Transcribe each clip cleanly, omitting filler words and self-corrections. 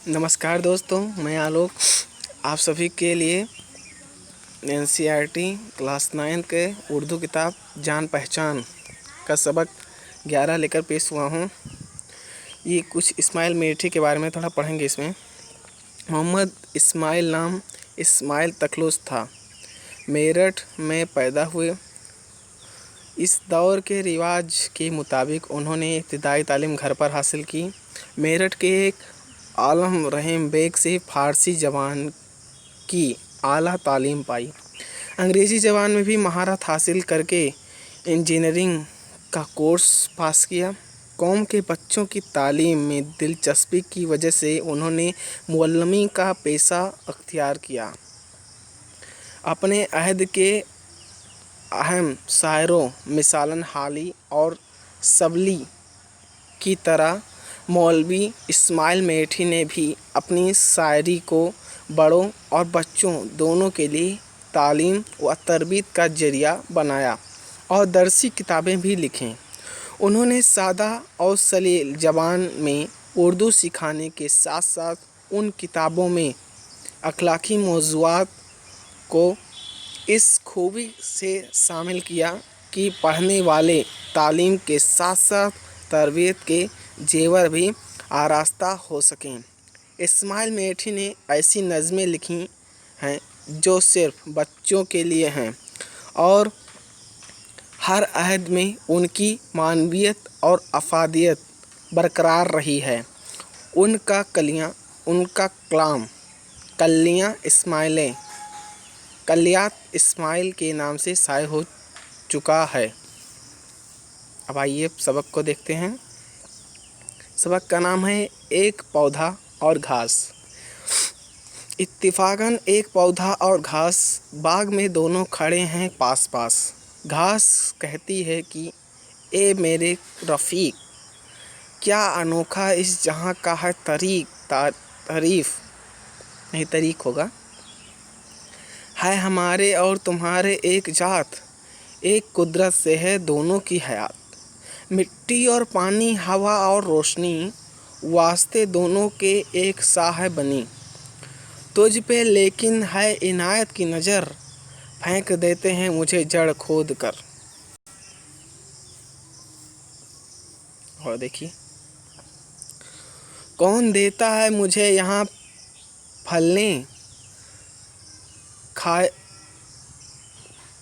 नमस्कार दोस्तों, मैं आलोक आप सभी के लिए एनसीईआरटी क्लास 9 के उर्दू किताब जान पहचान का सबक 11 लेकर पेश हुआ हूँ। ये कुछ इस्माइल मेठी के बारे में थोड़ा पढ़ेंगे। इसमें मोहम्मद इस्माइल नाम इस्माइल तखलुस था। मेरठ में पैदा हुए। इस दौर के रिवाज के मुताबिक उन्होंने इब्तिदाई तालीम घर पर हासिल की। मेरठ के एक आलम रहीम बेग से फ़ारसी ज़बान की आला तालीम पाई। अंग्रेज़ी ज़बान में भी महारत हासिल करके इंजीनियरिंग का कोर्स पास किया। कौम के बच्चों की तालीम में दिलचस्पी की वजह से उन्होंने मुअल्लिमी का पेशा अख्तियार किया। अपने अहद के अहम शायरों मिसालन हाली और सबली की तरह मौलवी इस्माइल मेठी ने भी अपनी शायरी को बड़ों और बच्चों दोनों के लिए तालीम व तरबियत का ज़रिया बनाया और दरसी किताबें भी लिखीं। उन्होंने सादा और सलील ज़बान में उर्दू सिखाने के साथ साथ उन किताबों में अखलाकी मौज़ूआत को इस खूबी से शामिल किया कि पढ़ने वाले तालीम के साथ साथ तरबियत के जेवर भी आरास्ता हो सकें। इस्माइल मेठी ने ऐसी नज़में लिखी हैं जो सिर्फ़ बच्चों के लिए हैं और हर अहद में उनकी मानवियत और अफादियत बरकरार रही है। उनका कलाम कलियात इस्माइल के नाम से शाये हो चुका है। अब आइए सबक को देखते हैं। सबक का नाम है एक पौधा और घास। इत्तिफाकन एक पौधा और घास बाग में दोनों खड़े हैं पास पास। घास कहती है कि ए मेरे रफ़ीक, क्या अनोखा इस जहाँ का है तरीक़ होगा। है हमारे और तुम्हारे एक जात, एक कुदरत से है दोनों की हयात। मिट्टी और पानी, हवा और रोशनी, वास्ते दोनों के एक सा है बनी। तुझ पे लेकिन है इनायत की नज़र, फेंक देते हैं मुझे जड़ खोद कर। और देखिए, कौन देता है मुझे यहाँ फलने,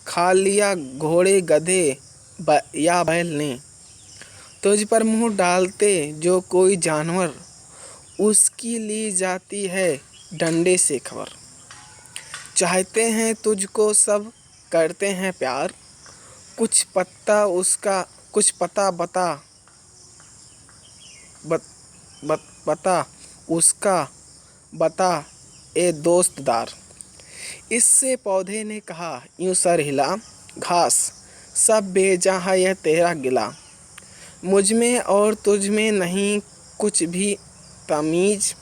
खा लिया घोड़े गधे या बैल ने। तुझ पर मुँह डालते जो कोई जानवर, उसकी ली जाती है डंडे से खबर। चाहते हैं तुझको सब करते हैं प्यार, कुछ पता बता उसका बता ए दोस्तदार। इससे पौधे ने कहा यूं सर हिला, घास सब बेजा है यह तेरा गिला। मुझ में और तुझ में नहीं कुछ भी तमीज़,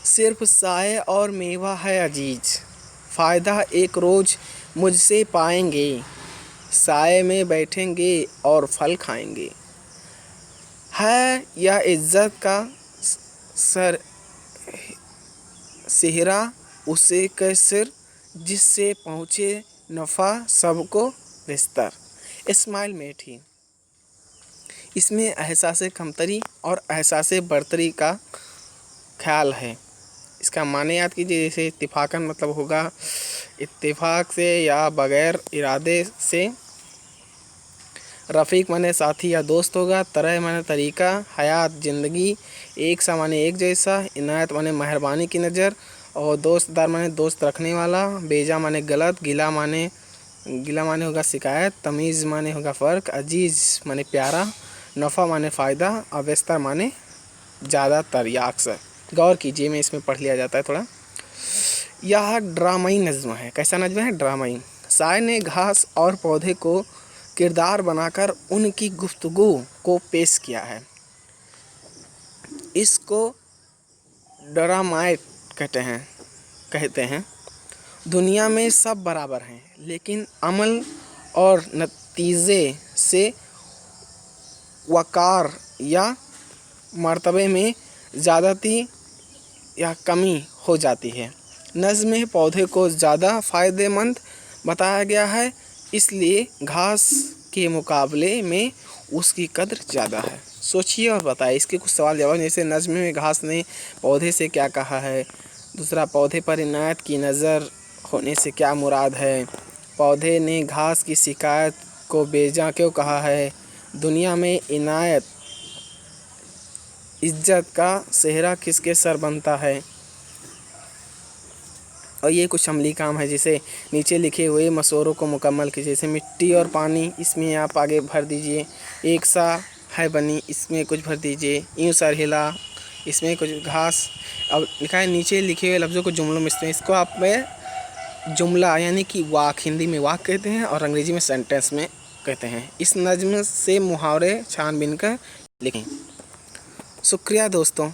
सिर्फ साए और मेवा है अजीज। फ़ायदा एक रोज़ मुझसे पाएंगे, साए में बैठेंगे और फल खाएंगे। है यह इज़्ज़त का सेहरा उसे के सिर, जिससे पहुँचे नफ़ा सबको बिस्तर। इस्माइल मेठी। इसमें एहसास कमतरी और एहसास बरतरी का ख्याल है। इसका माने याद कीजिए। जैसे इत्तिफाकन मतलब होगा इत्तिफाक से या बग़ैर इरादे से। रफ़ीक माने साथी या दोस्त होगा। तरह माने तरीक़ा। हयात ज़िंदगी। एक सा माने एक जैसा। इनायत माने मेहरबानी की नज़र। और दोस्तदार माने दोस्त रखने वाला। बेजा माने गलत। गिला माने होगा शिकायत। तमीज़ माने होगा फ़र्क। अजीज़ माने प्यारा। नफ़ा माने फ़ायदा। और बेस्तर माने ज़्यादातर या अक्सर। गौर कीजिए, मैं इसमें पढ़ लिया जाता है थोड़ा। यह ड्रामाई नज़्म है। कैसा नज़्म है? ड्रामाई। शायर ने घास और पौधे को किरदार बनाकर उनकी गुफ्तगू को पेश किया है। इसको ड्रामाइट कहते हैं। दुनिया में सब बराबर हैं, लेकिन अमल और नतीजे से वक़ार या मर्तबे में ज़्यादती या कमी हो जाती है। नज़्म में पौधे को ज़्यादा फ़ायदेमंद बताया गया है, इसलिए घास के मुकाबले में उसकी कद्र ज़्यादा है। सोचिए और बताइए इसके कुछ सवाल जवाब। जैसे नज़्म में घास ने पौधे से क्या कहा है, दूसरा पौधे पर इनायत की नज़र होने से क्या मुराद है, पौधे ने घास की शिकायत को बेजा क्यों कहा है, दुनिया में इनायत इज्जत का सेहरा किसके सर बनता है। और ये कुछ अमली काम है, जैसे नीचे लिखे हुए मसौरों को मुकम्मल कीजिए। जैसे मिट्टी और पानी, इसमें आप आगे भर दीजिए। एक सा है बनी, इसमें कुछ भर दीजिए। यूँ सर हिला, इसमें कुछ घास। अब लिखा है नीचे लिखे हुए लफ्ज़ों को जुमलों में इसको आप में जुमला यानी कि वाक, हिंदी में वाक कहते हैं और अंग्रेजी में सेंटेंस में कहते हैं। इस नज़्म से मुहावरे छानबीन कर लिखें। शुक्रिया दोस्तों।